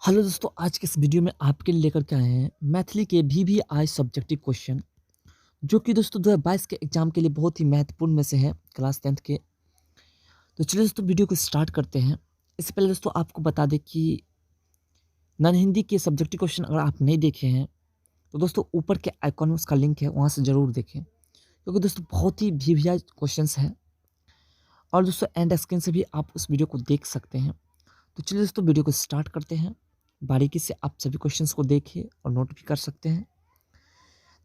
Hello दोस्तों, आज के इस वीडियो में आपके लिए लेकर के आए हैं मैथिली के वीवीआई सब्जेक्टिव क्वेश्चन, जो कि दोस्तों 2022 के एग्जाम के लिए बहुत ही महत्वपूर्ण में से है, क्लास 10th के। तो चलिए दोस्तों वीडियो को स्टार्ट करते हैं। इससे पहले दोस्तों आपको बता दें कि नॉन हिंदी के सब्जेक्टिव क्वेश्चन अगर आप नहीं देखे हैं तो दोस्तों ऊपर के आइकॉन में उसका लिंक है, वहाँ से ज़रूर देखें, क्योंकि दोस्तों बहुत ही वीवीआई क्वेश्चन हैं। और दोस्तों एंड स्क्रीन से भी आप उस वीडियो को देख सकते हैं। तो चलिए दोस्तों वीडियो को स्टार्ट करते हैं। बारीकी से आप सभी क्वेश्चंस को देखिए और नोट भी कर सकते हैं,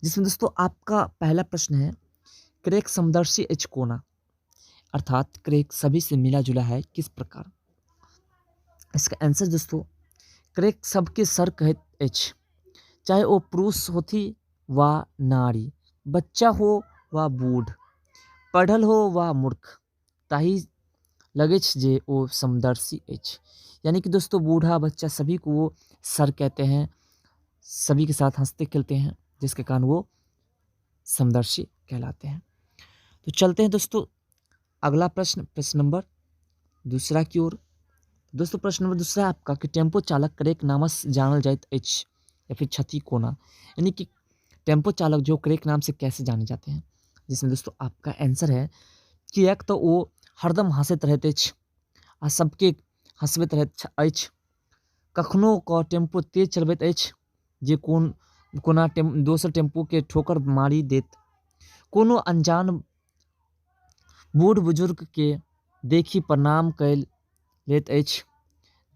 जिसमें दोस्तों आपका पहला प्रश्न है, क्रेक समदर्शी एच कोना, अर्थात क्रेक सभी से मिला जुला है किस प्रकार। इसका आंसर दोस्तों, क्रेक सबके सर कहत एच, चाहे वो पुरुष होती व नारी, बच्चा हो व बूढ़, पढ़ल हो व मूर्ख, ताही लगे जे वो समदर्शी एच। यानी कि दोस्तों बूढ़ा बच्चा सभी को वो सर कहते हैं, सभी के साथ हंसते खेलते हैं, जिसके कारण वो समदर्शी कहलाते हैं। तो चलते हैं दोस्तों अगला प्रश्न, प्रश्न नंबर दूसरा की ओर। दोस्तों प्रश्न नंबर दूसरा आपका कि टेम्पो चालक क्रेक नामस जानल जात एच, या फिर छती कोना, यानी कि टेम्पो चालक जो क्रेक नाम से कैसे जाने जाते हैं। जिसमें दोस्तों आपका आंसर है कि एक तो वो हरदम हंसत रहते छ आ सबके हंसबैत रहत अछि, कखनो क टेम्पो तेज चलबैत अछि जे कोना दोसर टेम्पू के ठोकर मारी देत, कोनो अनजान बूढ़ बुजुर्ग के देखी प्रणाम कैल लेत अछि,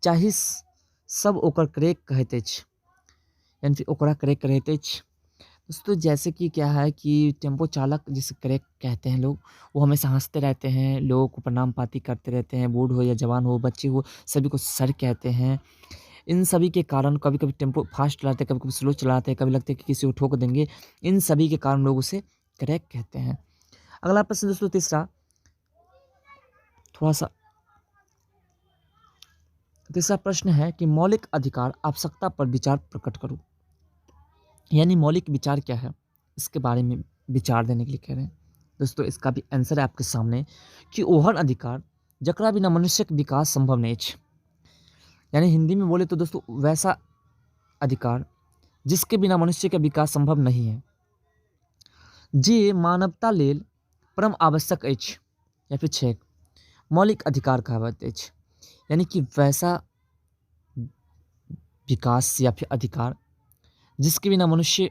जाहि सब ओकर क्रेक कहैत अछि, यानी फिर ओकरा क्रेक कहैत अछि। दोस्तों जैसे कि क्या है कि टेम्पो चालक जिसे क्रेक कहते हैं लोग, वो हमेशा हंसते रहते हैं, लोगों को प्रणाम पाती करते रहते हैं, बूढ़ हो या जवान हो, बच्चे हो, सभी को सर कहते हैं। इन सभी के कारण कभी कभी टेम्पो फास्ट चलाते हैं, कभी कभी स्लो चलाते हैं, कभी लगता है कि किसी को ठोक देंगे, इन सभी के कारण लोग उसे क्रैक कहते हैं। अगला प्रश्न दोस्तों तीसरा, थोड़ा सा तीसरा प्रश्न है कि मौलिक अधिकार आवश्यकता पर विचार प्रकट करो, यानी मौलिक विचार क्या है, इसके बारे में विचार देने के लिए कह रहे हैं। दोस्तों इसका भी आंसर है आपके सामने कि ओहन अधिकार जकरा बिना मनुष्य के विकास संभव नहीं है, यानी हिंदी में बोले तो दोस्तों वैसा अधिकार जिसके बिना मनुष्य का विकास संभव नहीं है, जे मानवता लेल परम आवश्यक अछि, या फिर छेक मौलिक अधिकार कहावत अछि, यानी कि वैसा विकास या फिर अधिकार जिसके बिना मनुष्य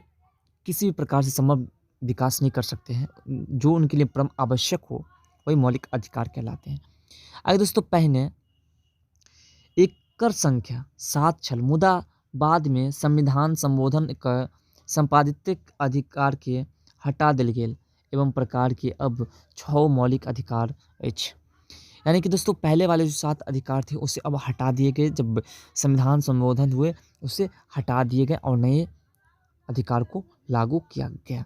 किसी भी प्रकार से संभव विकास नहीं कर सकते हैं, जो उनके लिए परम आवश्यक हो, वही मौलिक अधिकार कहलाते हैं। आगे दोस्तों पहने एकर संख्या 7 छल, मुदा बाद में संविधान संबोधन का संपादित अधिकार के हटा दिल गेल एवं प्रकार के अब 6 मौलिक अधिकार अछि, यानी कि दोस्तों पहले वाले जो 7 अधिकार थे उसे अब हटा दिए गए, जब संविधान संबोधन हुए उसे हटा दिए गए और नए अधिकार को लागू किया गया।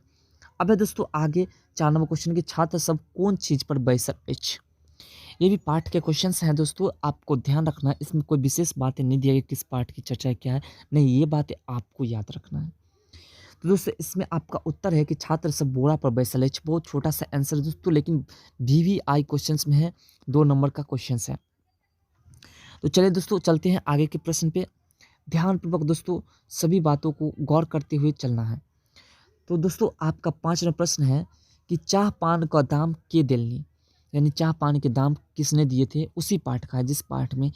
अब है दोस्तों आगे 4 नंबर क्वेश्चन के छात्र सब कौन चीज़ पर बैसल अछि। ये भी पाठ के क्वेश्चंस हैं दोस्तों, आपको ध्यान रखना है, इसमें कोई विशेष बातें नहीं दिया गया किस पाठ की चर्चा क्या है, नहीं, ये बातें आपको याद रखना है। तो दोस्तों इसमें आपका उत्तर है कि छात्र सब बोरा पर बैसल है। बहुत छोटा सा आंसर दोस्तों, लेकिन वीवीआई क्वेश्चंस में है, 2 नंबर का क्वेश्चन है। तो चलिए दोस्तों चलते हैं आगे के प्रश्न पे। ध्यानपूर्वक दोस्तों सभी बातों को गौर करते हुए चलना है। तो दोस्तों आपका 5 नंबर प्रश्न है कि चाह पान का दाम के दिलनी, यानी चाह पान के दाम किसने दिए थे, उसी पाठ का है, जिस पाठ में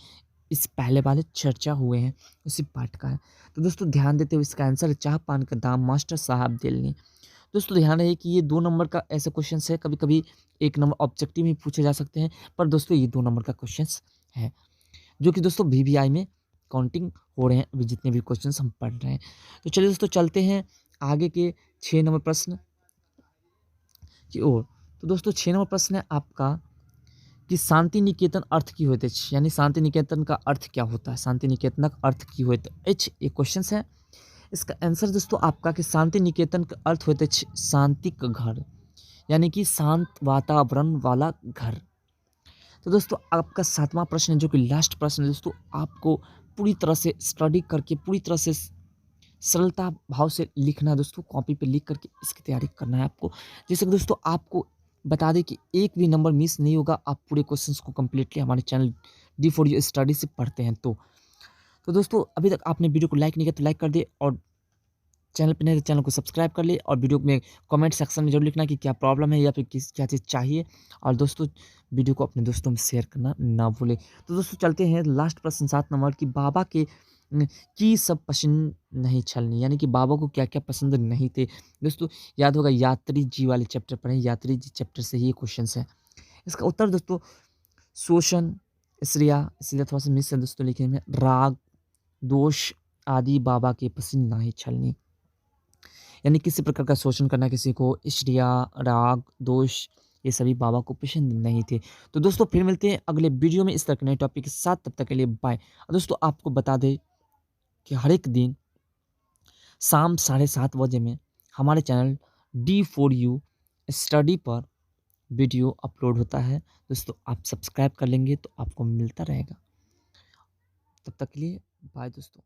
इस पहले वाले चर्चा हुए हैं उसी पाठ का है। तो दोस्तों ध्यान देते हुए इसका आंसर है चाह पान का दाम मास्टर साहब दिलनी। दोस्तों ध्यान रहे कि ये 2 नंबर का ऐसे क्वेश्चन है, कभी कभी 1 नंबर ऑब्जेक्टिव में पूछे जा सकते हैं, पर दोस्तों ये 2 नंबर का क्वेश्चन है, जो कि दोस्तों वीवीआई में काउंटिंग हो रहे हैं अभी जितने भी क्वेश्चन हम पढ़ रहे हैं। तो चलिए दोस्तों चलते हैं आगे के 6 नंबर प्रश्न की ओर। तो दोस्तों 6 नंबर प्रश्न है आपका कि शांति निकेतन अर्थ की होते, यानी शांति निकेतन का अर्थ क्या होता है, शांति निकेतन का अर्थ की होते एच, ये क्वेश्चन है। इसका आंसर दोस्तों आपका कि शांति निकेतन का अर्थ होते शांति का घर, यानी कि शांत वातावरण वाला घर। तो दोस्तों आपका 7वां प्रश्न है, जो कि लास्ट प्रश्न है दोस्तों, आपको पूरी तरह से स्टडी करके पूरी तरह से सरलता भाव से लिखना है दोस्तों, कॉपी पे लिख करके इसकी तैयारी करना है आपको, जिससे कि दोस्तों आपको बता दें कि एक भी नंबर मिस नहीं होगा, आप पूरे क्वेश्चंस को कम्प्लीटली हमारे चैनल D4U स्टडी से पढ़ते हैं। तो तो दोस्तों अभी तक आपने वीडियो को लाइक नहीं किया तो लाइक कर दे, और चैनल पे नहीं तो चैनल को सब्सक्राइब कर ले, और वीडियो में कमेंट सेक्शन में जरूर लिखना कि क्या प्रॉब्लम है या फिर किस क्या चीज़ चाहिए। और दोस्तों वीडियो को अपने दोस्तों में शेयर करना ना भूले। तो दोस्तों चलते हैं लास्ट प्रश्न 7 नंबर की, बाबा के की सब पसंद नहीं छलनी, यानी कि बाबा को क्या क्या पसंद नहीं थे। दोस्तों याद होगा यात्री जी वाले चैप्टर पढ़े, यात्री जी चैप्टर से ही ये क्वेश्चन है। इसका उत्तर दोस्तों शोषण, इसलिए थोड़ा सा मिस है दोस्तों लिखने में, राग, दोष आदि बाबा के पसंद नहीं छलनी, यानी किसी प्रकार का शोषण करना किसी को, ईर्ष्या, राग, दोष, ये सभी बाबा को पसंद नहीं थे। तो दोस्तों फिर मिलते हैं अगले वीडियो में इस तरह के नए टॉपिक के साथ, तब तक के लिए बाय। और दोस्तों आपको बता दें कि हर एक दिन शाम 7:30 बजे में हमारे चैनल D4U स्टडी पर वीडियो अपलोड होता है। दोस्तों आप सब्सक्राइब कर लेंगे तो आपको मिलता रहेगा। तब तक के लिए बाय दोस्तों।